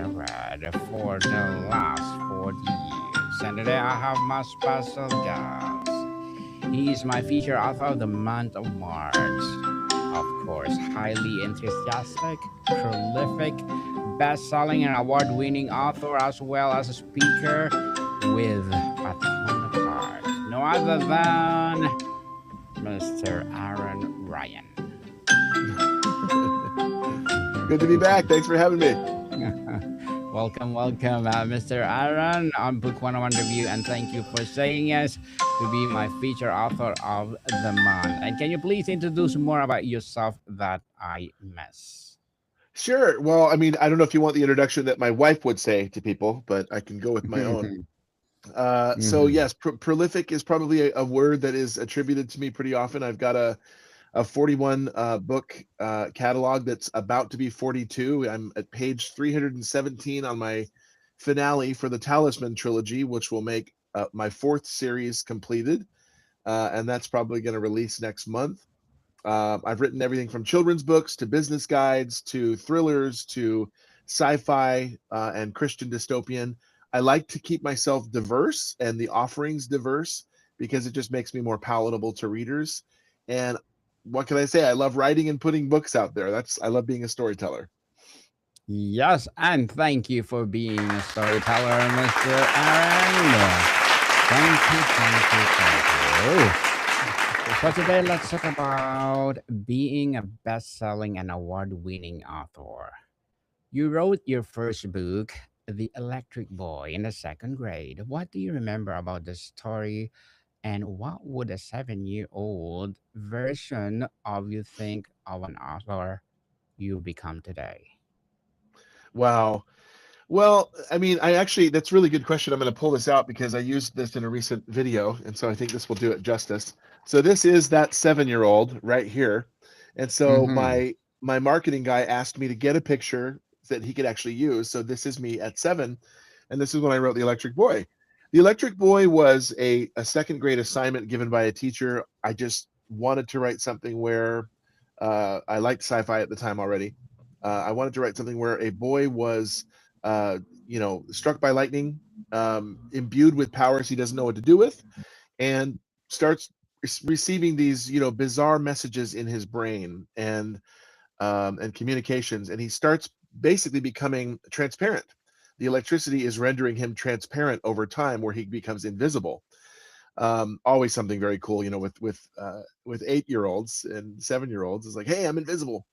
I read for the last 40 years. And today I have my special guest. He is my feature author of the month of March. Of course, highly enthusiastic, prolific, best-selling and award-winning author as well as a speaker with a ton of heart. No other than Mr. Aaron Ryan. Good to be back. Thanks for having me. Welcome, Mr. Aaron on Book 101 Review, and thank you for saying yes to be my feature author of the month. And can you please introduce more about yourself that I miss? Sure. Well, I mean, I don't know if you want the introduction that my wife would say to people, but I can go with my own. So Mhm. yes, prolific is probably a word that is attributed to me pretty often. I've got a 41 book catalog that's about to be 42. I'm at page 317 on my finale for the Talisman trilogy, which will make my fourth series completed, and that's probably going to release next month. I've written everything from children's books to business guides to thrillers to sci-fi and Christian dystopian. I like to keep myself diverse and the offerings diverse because it just makes me more palatable to readers. And what can I say? I love writing and putting books out there. I love being a storyteller. Yes, and thank you for being a storyteller, Mr. Aaron. Thank you. For today, let's talk about being a best-selling and award-winning author. You wrote your first book, The Electric Boy, in the second grade. What do you remember about the story, and what would a 7-year-old version of you think of an author you become today? Wow. Well, I mean, that's a really good question. I'm going to pull this out because I used this in a recent video, and so I think this will do it justice. So this is that 7-year-old right here. And so Mm-hmm. my marketing guy asked me to get a picture that he could actually use. So this is me at 7, and this is when I wrote The Electric Boy. The Electric Boy was a second grade assignment given by a teacher. I just wanted to write something where I liked sci-fi at the time already. I wanted to write something where a boy was uh, struck by lightning, imbued with powers he doesn't know what to do with, and starts receiving these, bizarre messages in his brain and communications, and he starts basically becoming transparent. The electricity is rendering him transparent over time, where he becomes invisible. Always something very cool, with 8-year-olds and 7-year-olds. Is like, hey, I'm invisible.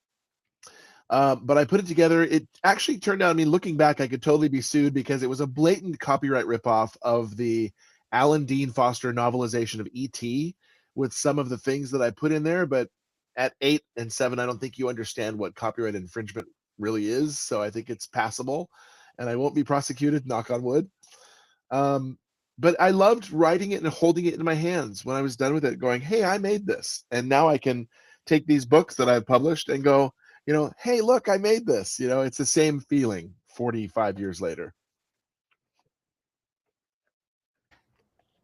But I put it together. It actually turned out, I mean, looking back, I could totally be sued because it was a blatant copyright ripoff of the Alan Dean Foster novelization of E.T. with some of the things that I put in there. But at 8 and 7, I don't think you understand what copyright infringement really is. So I think it's passable and I won't be prosecuted, knock on wood. Um, but I loved writing it and holding it in my hands when I was done with it, going, hey, I made this. And now I can take these books that I've published and go, hey, look, I made this. It's the same feeling 45 years later.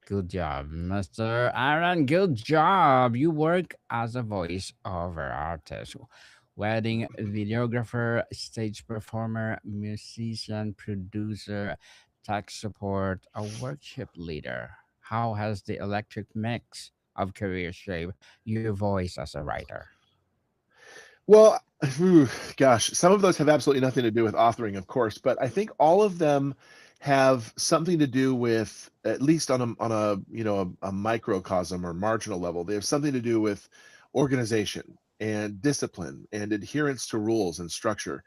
Good job, Mr. Aaron. Good job. You work as a voice-over artist, wedding videographer, stage performer, musician, producer, tech support, a workshop leader. How has the electric mix of careers shaped your voice as a writer? Well, gosh, some of those have absolutely nothing to do with authoring, of course, but I think all of them have something to do with, at least on a a microcosm or marginal level. They have something to do with organization and discipline and adherence to rules and structure.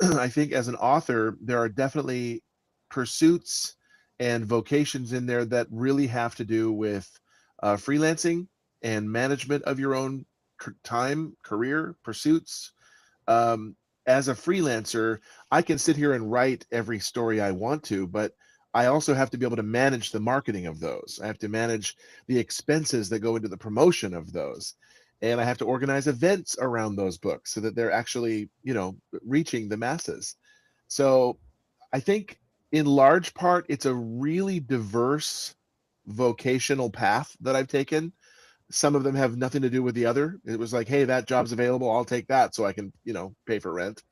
I think as an author, there are definitely pursuits and vocations in there that really have to do with freelancing and management of your own time, career, pursuits. Um, as a freelancer, I can sit here and write every story I want to, but I also have to be able to manage the marketing of those. I have to manage the expenses that go into the promotion of those. And I have to organize events around those books so that they're actually, reaching the masses. So I think in large part, it's a really diverse vocational path that I've taken. Some of them have nothing to do with the other. It was like, hey, that job's available, I'll take that so I can, pay for rent.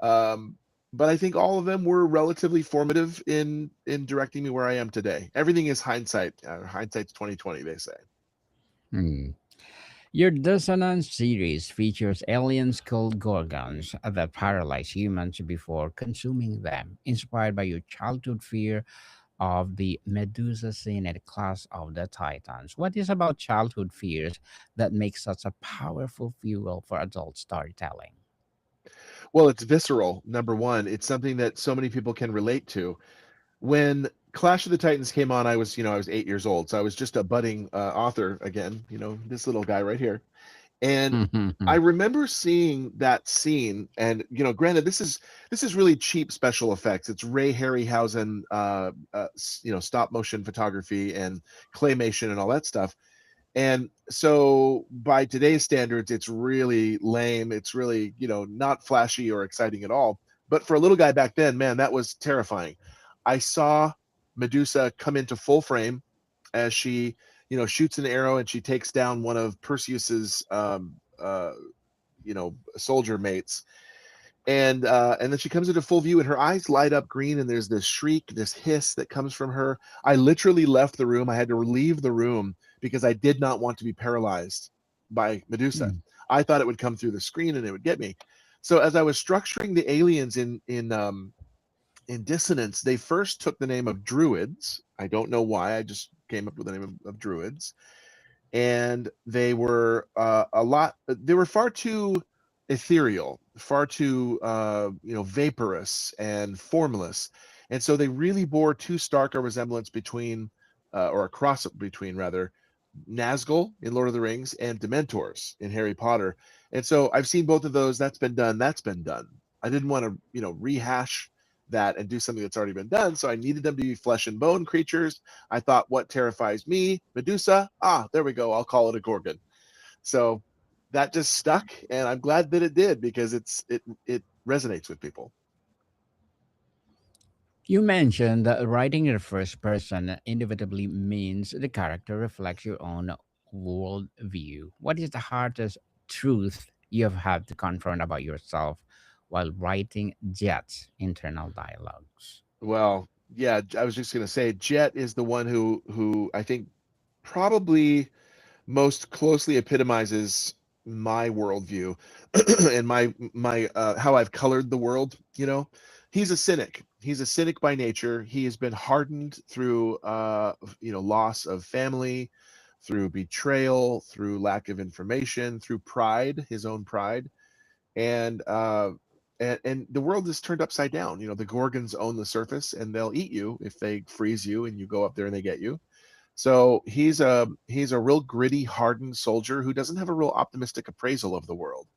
Um, but I think all of them were relatively formative in directing me where I am today. Everything is hindsight. Hindsight's 2020, they say. Hmm. Your Dissonance series features aliens called Gorgons that paralyze humans before consuming them, inspired by your childhood fear of the Medusa scene at Class of the Titans. What is about childhood fears that makes such a powerful fuel for adult storytelling? Well, it's visceral. Number one, it's something that so many people can relate to. When Clash of the Titans came on, I was 8 years old, so I was just a budding author again. This little guy right here. And I remember seeing that scene, and granted, this is really cheap special effects. It's Ray Harryhausen, stop motion photography and claymation and all that stuff. And so, by today's standards, it's really lame. It's really not flashy or exciting at all. But for a little guy back then, man, that was terrifying. I saw Medusa come into full frame as she shoots an arrow and she takes down one of Perseus's soldier mates, and then she comes into full view and her eyes light up green and there's this shriek, this hiss that comes from her. I literally left the room. I had to leave the room because I did not want to be paralyzed by Medusa. I thought it would come through the screen and it would get me. So as I was structuring the aliens in Dissonance, they first took the name of Druids. I don't know why. I just came up with the name of Druids, and they were they were far too ethereal, far too vaporous and formless, and so they really bore too stark a resemblance between or a cross between rather Nazgul in Lord of the Rings and Dementors in Harry Potter. And so I've seen both of those. That's been done. That's been done. I didn't want to rehash that and do something that's already been done, so I needed them to be flesh and bone creatures. I thought, what terrifies me? Medusa. Ah, there we go. I'll call it a Gorgon. So that just stuck, and I'm glad that it did because it resonates with people. You mentioned that writing in the first person inevitably means the character reflects your own worldview. What is the hardest truth you have had to confront about yourself while writing Jet's internal dialogues? Well, yeah, I was just gonna say, Jet is the one who I think probably most closely epitomizes my worldview and my how I've colored the world. He's a cynic. He's a cynic by nature. He has been hardened through loss of family, through betrayal, through lack of information, through pride, his own pride, and the world is turned upside down. The Gorgons own the surface, and they'll eat you if they freeze you and you go up there and they get you. So he's a real gritty, hardened soldier who doesn't have a real optimistic appraisal of the world.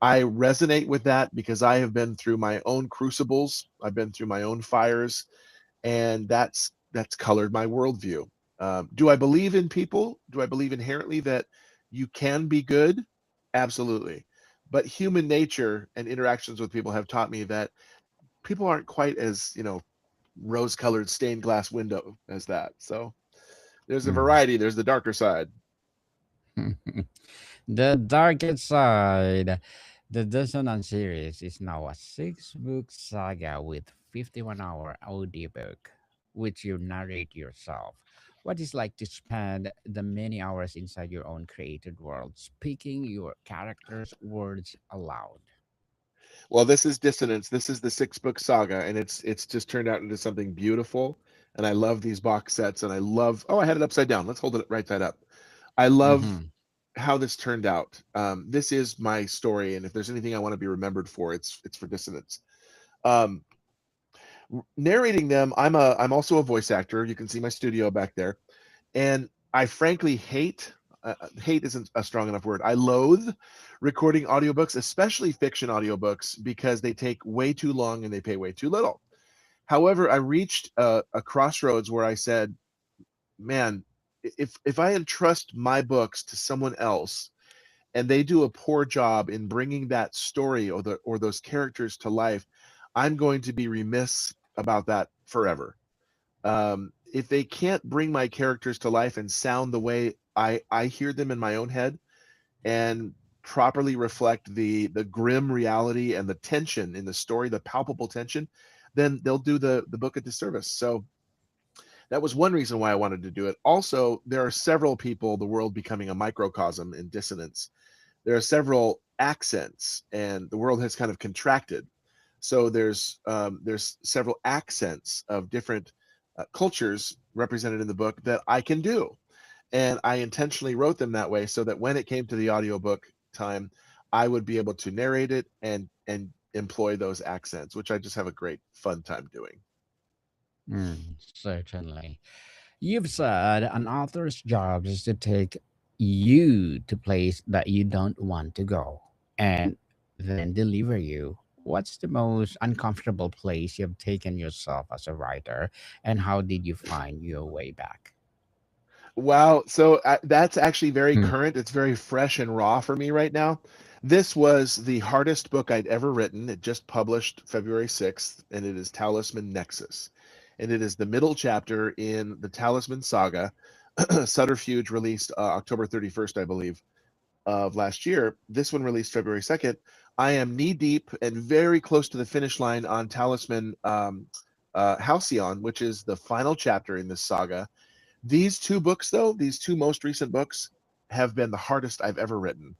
I resonate with that because I have been through my own crucibles. I've been through my own fires, and that's colored my worldview. Do I believe in people? Do I believe inherently that you can be good? Absolutely. But human nature and interactions with people have taught me that people aren't quite as rose-colored stained glass window as that. So there's a Mm. variety. There's the darker side. The Darkest Side. The Dissonance series is now a six-book saga with 51-hour audiobook, which you narrate yourself. What is like to spend the many hours inside your own created world, speaking your characters' words aloud? Well, this is Dissonance. This is the six-book saga, and it's just turned out into something beautiful. And I love these box sets, and I love. Oh, I had it upside down. Let's hold it right side up. I love Mm-hmm. how this turned out. This is my story, and if there's anything I want to be remembered for, it's for Dissonance. Um, Narrating them, I'm also a voice actor. You can see my studio back there, and I frankly hate isn't a strong enough word. I loathe recording audiobooks, especially fiction audiobooks, because they take way too long and they pay way too little. However, I reached a crossroads where I said, man, if I entrust my books to someone else and they do a poor job in bringing that story or those characters to life, I'm going to be remiss about that forever. If they can't bring my characters to life and sound the way I hear them in my own head, and properly reflect the grim reality and the tension in the story, the palpable tension, then they'll do the book a disservice. So that was one reason why I wanted to do it. Also, there are several people, the world becoming a microcosm in dissonance. There are several accents, and the world has kind of contracted. So there's several accents of different cultures represented in the book that I can do, and I intentionally wrote them that way so that when it came to the audiobook time, I would be able to narrate it and employ those accents, which I just have a great fun time doing. Certainly. You've said an author's job is to take you to place that you don't want to go and then deliver you. What's the most uncomfortable place you've taken yourself as a writer, and how did you find your way back? Wow. So that's actually very Hmm. current. It's very fresh and raw for me right now. This was the hardest book I'd ever written. It just published February 6th, and it is Talisman Nexus. And it is the middle chapter in the Talisman saga. Subterfuge released October 31st, I believe, of last year. This one released February 2nd. I am knee deep and very close to the finish line on Talisman Halcyon, which is the final chapter in this saga. These two books, though, these two most recent books, have been the hardest I've ever written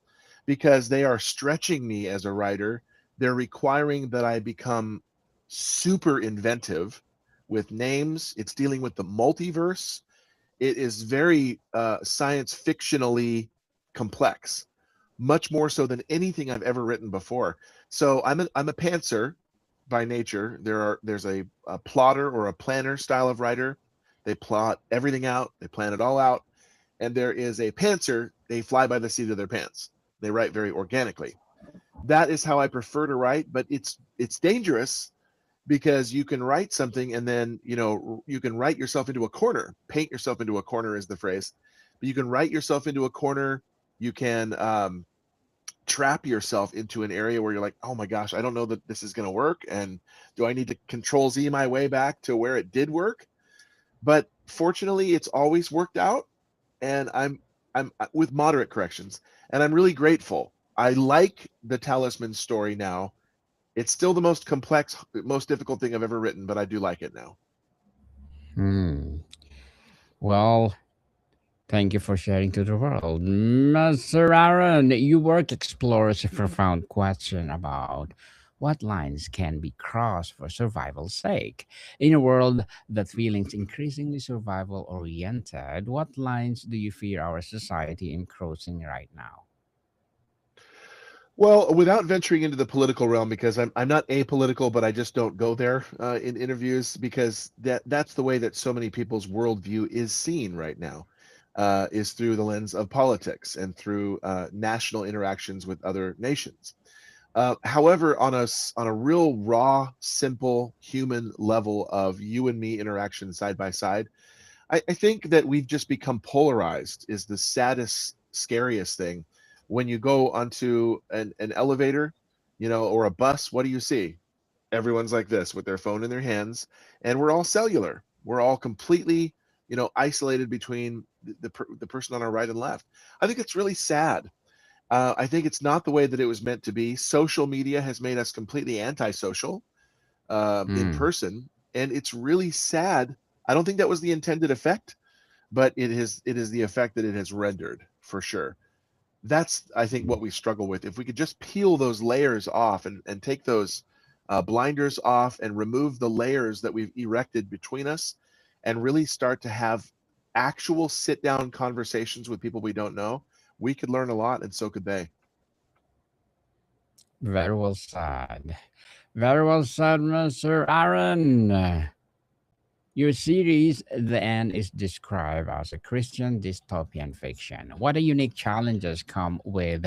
because they are stretching me as a writer. They're requiring that I become super inventive with names. It's dealing with the multiverse. It is very science fictionally complex, much more so than anything I've ever written before. So I'm a pantser by nature. There's a plotter or a planner style of writer. They plot everything out, they plan it all out. And there is a pantser, they fly by the seat of their pants. They write very organically. That is how I prefer to write, but it's dangerous because you can write something and then, you can write yourself into a corner. Paint yourself into a corner is the phrase. But you can write yourself into a corner. You can trap yourself into an area where you're like, oh my gosh, I don't know that this is going to work. And do I need to control Z my way back to where it did work? But fortunately, it's always worked out, and I'm with moderate corrections, and I'm really grateful. I like the Talisman story now. It's still the most complex, most difficult thing I've ever written, but I do like it now. Hmm. Well, thank you for sharing to the world. Mr. Aaron, your work explores a profound question about what lines can be crossed for survival's sake. In a world that feels increasingly survival oriented, what lines do you fear our society is crossing right now? Well, without venturing into the political realm, because I'm not apolitical, but I just don't go there in interviews because that's the way that so many people's worldview is seen right now, is through the lens of politics and through national interactions with other nations. However, on a real raw, simple human level of you and me interaction side by side, I think that we've just become polarized is the saddest, scariest thing. When you go onto an elevator, or a bus, what do you see? Everyone's like this with their phone in their hands, and we're all cellular. We're all completely, isolated between the person on our right and left. I think it's really sad. I think it's not the way that it was meant to be. Social media has made us completely antisocial in Hmm. person, and it's really sad. I don't think that was the intended effect, but it is the effect that it has rendered for sure. That's I think what we struggle with. If we could just peel those layers off and take those blinders off and remove the layers that we've erected between us, and really start to have actual sit down conversations with people we don't know, we could learn a lot, and so could they. Very well said. Very well said, Mr. Aaron. Your series, The End, is described as a Christian dystopian fiction. What a unique challenges come with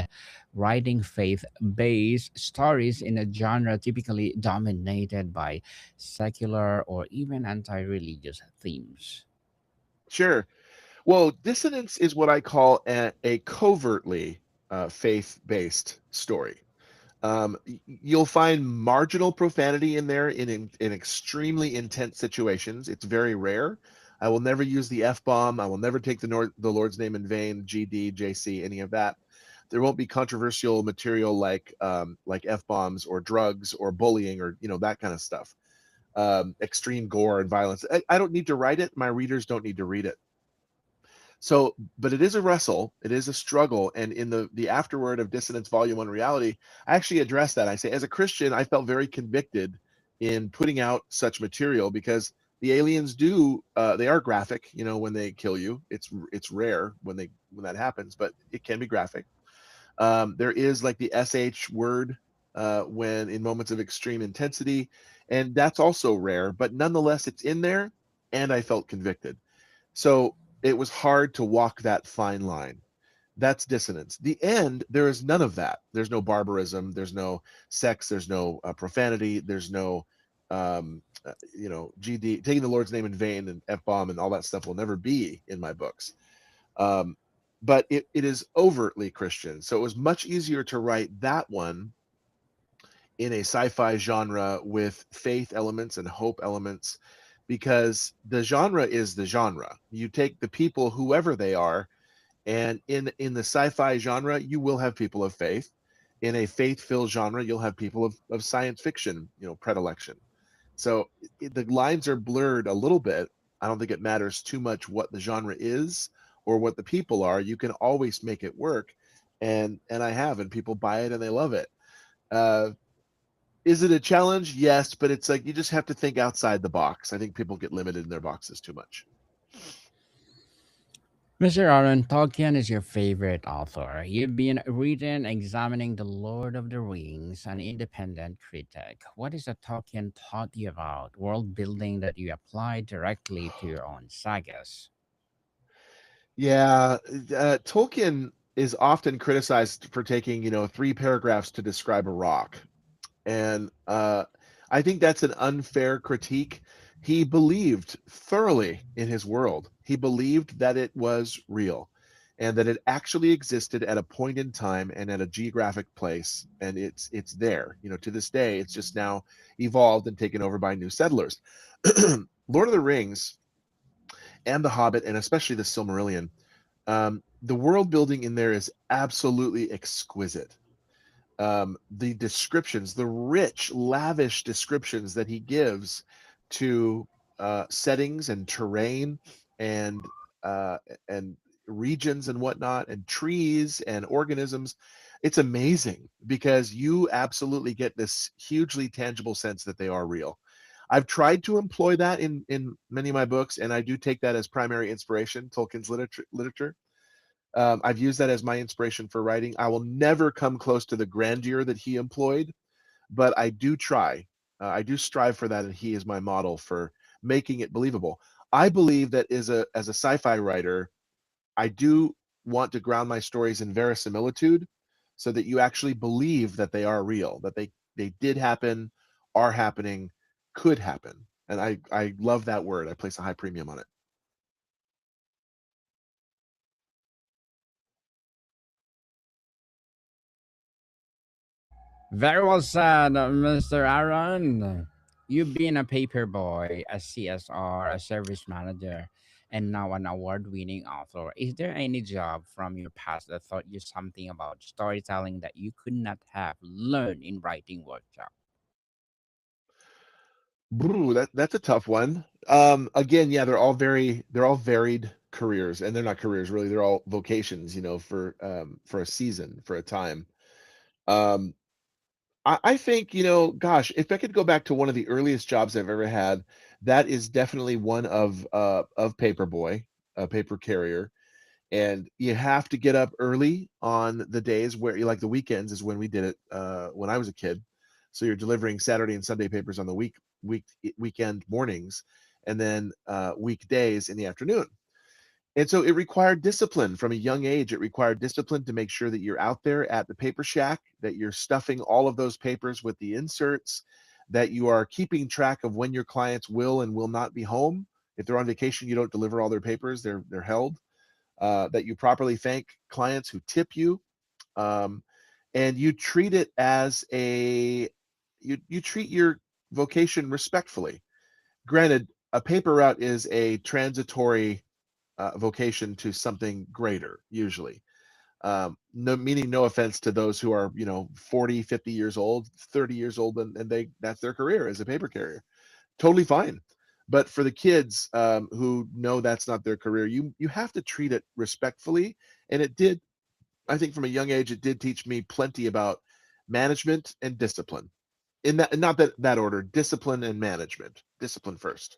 writing faith based stories in a genre typically dominated by secular or even anti religious themes. Sure. Well, dissonance is what I call a covertly faith-based story. You'll find marginal profanity in there in extremely intense situations. It's very rare. I will never use the F bomb. I will never take the Lord's name in vain, GD, JC, any of that. There won't be controversial material like f bombs or drugs or bullying or that kind of stuff. Extreme gore and violence. I don't need to write it. My readers don't need to read it. So, but it is a wrestle. It is a struggle. And in the afterword of Dissonance Volume One Reality, I actually address that. I say, as a Christian, I felt very convicted in putting out such material because the aliens do they are graphic. When they kill you, it's rare when that happens, but it can be graphic. There is like the sh word when in moments of extreme intensity, and that's also rare. But nonetheless, it's in there, and I felt convicted. So it was hard to walk that fine line. That's dissonance. The end, there is none of that. There's no barbarism. There's no sex. There's no profanity. There's no, GD, taking the Lord's name in vain and F bomb and all that stuff will never be in my books. Um, but it is overtly Christian. So it was much easier to write that one in a sci-fi genre with faith elements and hope elements because the genre is the genre. You take the people, whoever they are, and in the sci-fi genre, you will have people of faith. In a faith-filled genre, you'll have people of science fiction, predilection. So the lines are blurred a little bit. I don't think it matters too much what the genre is or what the people are. You can always make it work, and I have, and people buy it and they love it. Uh, is it a challenge? Yes, but it's like you just have to think outside the box. I think people get limited in their boxes too much. Mr. Aaron, Tolkien is your favorite author. You've been reading, examining The Lord of the Rings, an independent critic. What is that Tolkien taught you about world building that you apply directly to your own sagas? Yeah, Tolkien is often criticized for taking, 3 paragraphs to describe a rock. And I think that's an unfair critique. He believed thoroughly in his world. He believed that it was real and that it actually existed at a point in time and at a geographic place, and it's there. To this day, it's just now evolved and taken over by new settlers. Lord of the Rings and The Hobbit, and especially the Silmarillion, the world building in there is absolutely exquisite. The descriptions, the rich, lavish descriptions that he gives to settings and terrain and uh, and regions and whatnot, and trees and organisms. It's amazing because you absolutely get this hugely tangible sense that they are real. I've tried to employ that in many of my books, and I do take that as primary inspiration, Tolkien's literature. I've used that as my inspiration for writing. I will never come close to the grandeur that he employed, but I do try. I do strive for that, and he is my model for making it believable. I believe that as a sci-fi writer, I do want to ground my stories in verisimilitude, so that you actually believe that they are real, that they did happen, are happening, could happen. And I love that word. I place a high premium on it. Very well said, Mr. Aaron. You've been a paper boy, a CSR, a service manager, and now an award winning author. Is there any job from your past that taught you something about storytelling that you could not have learned in writing workshop? That's a tough one. Again, yeah, they're all varied careers, and they're not careers really. They're all vocations, for a season, for a time. Um, I think, gosh, if I could go back to one of the earliest jobs I've ever had, that is definitely one of paperboy, a paper carrier. And you have to get up early on the days where you like the weekends is when we did it when I was a kid. So you're delivering Saturday and Sunday papers on the weekend mornings, and then weekdays in the afternoon. And so it required discipline from a young age. It required discipline to make sure that you're out there at the paper shack, that you're stuffing all of those papers with the inserts, that you are keeping track of when your clients will and will not be home. If they're on vacation, you don't deliver all their papers; they're held. That you properly thank clients who tip you, um, and you treat it as you treat your vocation respectfully. Granted, a paper route is a transitory vocation to something greater, usually. No, meaning no offense to those who are, 40, 50 years old, 30 years old, and that's their career as a paper carrier. Totally fine. But for the kids who know that's not their career, you have to treat it respectfully. And it did, I think, from a young age, it did teach me plenty about management and discipline. In that, not that order, discipline and management. Discipline first.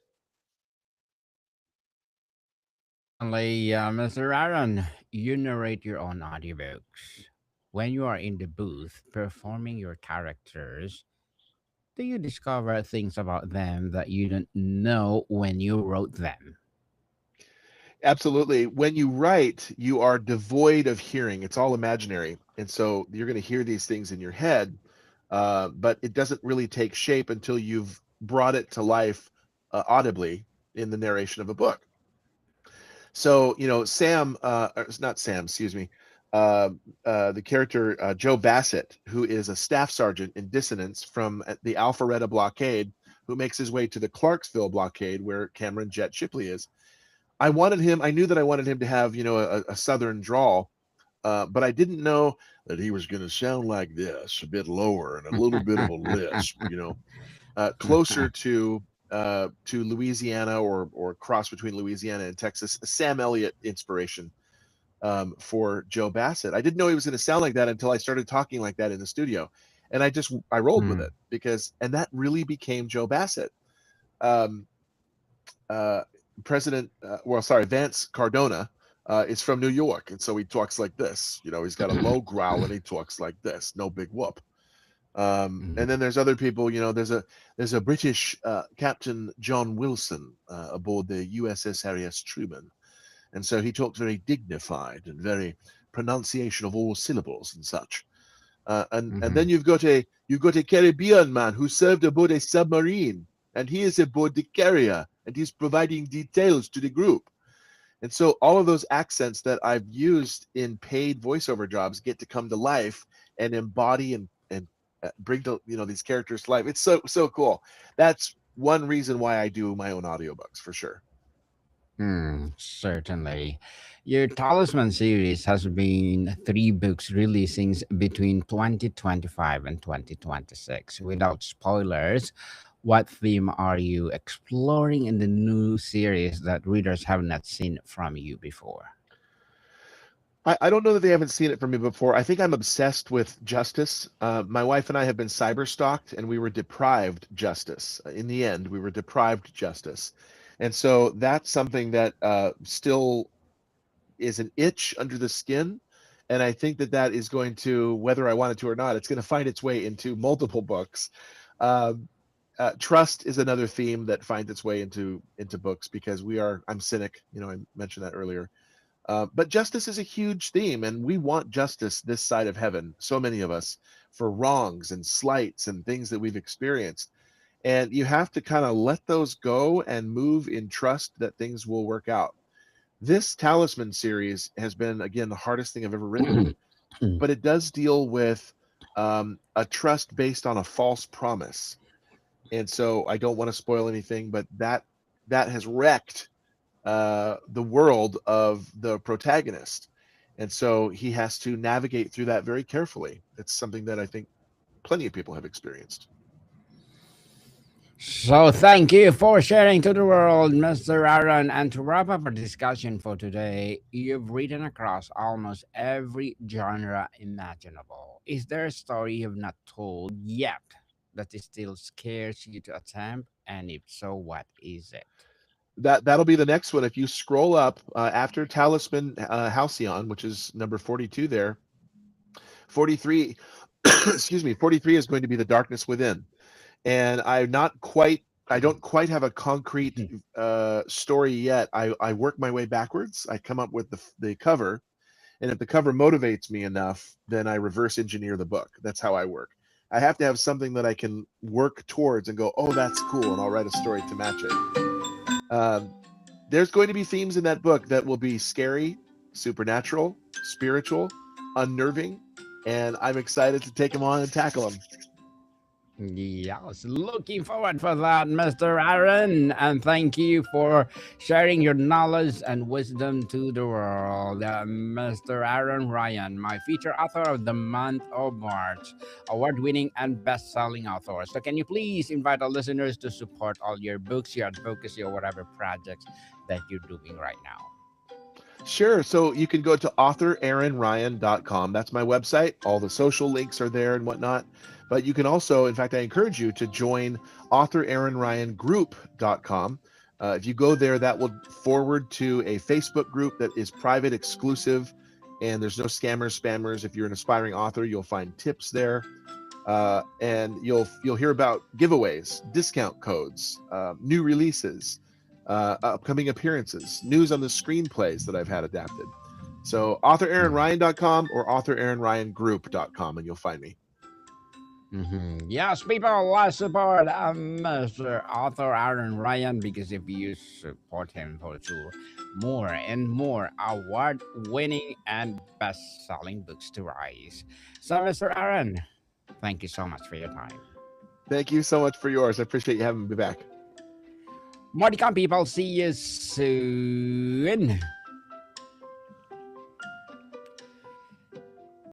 Certainly, Mr. Aaron, you narrate your own audiobooks. When you are in the booth performing your characters, do you discover things about them that you didn't know when you wrote them? Absolutely. When you write, you are devoid of hearing. It's all imaginary. And so you're going to hear these things in your head, but it doesn't really take shape until you've brought it to life audibly in the narration of a book. So, Sam, or it's not Sam, excuse me, uh, the character Joe Bassett, who is a staff sergeant in Dissonance from the Alpharetta blockade, who makes his way to the Clarksville blockade where Cameron Jet Shipley is. I knew that I wanted him to have, a Southern drawl, but I didn't know that he was going to sound like this, a bit lower and a little bit of a lisp, closer to Louisiana or cross between Louisiana and Texas, a Sam Elliott inspiration for Joe Bassett. I didn't know he was going to sound like that until I started talking like that in the studio, and I rolled with Hmm. it and that really became Joe Bassett. Um, uh, Vance Cardona is from New York, and so he talks like this. He's got a low growl and he talks like this, no big whoop. And then there's other people. There's a British Captain John Wilson aboard the USS Harry S. Truman, and so he talks very dignified and very pronunciation of all syllables and such. And then Mhm. you've got a Caribbean man who served aboard a submarine, and he is aboard the carrier, and he's providing details to the group. And so all of those accents that I've used in paid voiceover jobs get to come to life and embody and bring these characters to life. It's so cool. That's one reason why I do my own audiobooks for sure. Certainly. Your Talisman series has been three books releasing between 2025 and 2026. Without spoilers, what theme are you exploring in the new series that readers have not seen from you before? I don't know that they haven't seen it from me before. I think I'm obsessed with justice. My wife and I have been cyber stalked, and we were deprived justice. In the end, we were deprived justice, and so that's something that still is an itch under the skin. And I think that is going to, whether I want it to or not, it's going to find its way into multiple books. Um, Trust is another theme that finds its way into books because I'm cynic. I mentioned that earlier. But justice is a huge theme, and we want justice this side of heaven, so many of us, for wrongs and slights and things that we've experienced. And you have to kind of let those go and move in trust that things will work out. This Talisman series has been, again, the hardest thing I've ever written, but it does deal with a trust based on a false promise. And so I don't want to spoil anything, but that has wrecked the world of the protagonist. And so he has to navigate through that very carefully. It's something that I think plenty of people have experienced. So, thank you for sharing to the world, Mr. Aaron. And to wrap up our discussion for today, you've written across almost every genre imaginable. Is there a story you've not told yet that it still scares you to attempt? And if so, what is it? That'll be the next one. If you scroll up after Talisman Halcyon, which is number 42 there, 43, excuse me, 43 is going to be The Darkness Within. And I don't quite have a concrete story yet. I work my way backwards. I come up with the cover, and if the cover motivates me enough, then I reverse engineer the book. That's how I work. I have to have something that I can work towards and go, oh, that's cool, and I'll write a story to match it. Um, there's going to be themes in that book that will be scary, supernatural, spiritual, unnerving, and I'm excited to take them on and tackle them. Yes, looking forward for that, Mr. Aaron. And thank you for sharing your knowledge and wisdom to the world. Mr. Aaron Ryan, my feature author of the month of March, award winning and best selling author. So, can you please invite our listeners to support all your books, your advocacy, or whatever projects that you're doing right now? Sure. So you can go to authoraaronryan.com. That's my website. All the social links are there and whatnot. But you can also, in fact, I encourage you to join authoraaronryangroup.com. If you go there, that will forward to a Facebook group that is private, exclusive, and there's no scammers, spammers. If you're an aspiring author, you'll find tips there, and you'll hear about giveaways, discount codes, new releases, upcoming appearances, news on the screenplays that I've had adapted. So authoraaronryan.com or authoraaronryangroup.com, and you'll find me. Yes, people, let's support Mr. Author Aaron Ryan because if you support him for sure, more and more award winning and best selling books to rise. So, Mr. Aaron, thank you so much for your time. Thank you so much for yours. I appreciate you having me back. More to come, people. See you soon.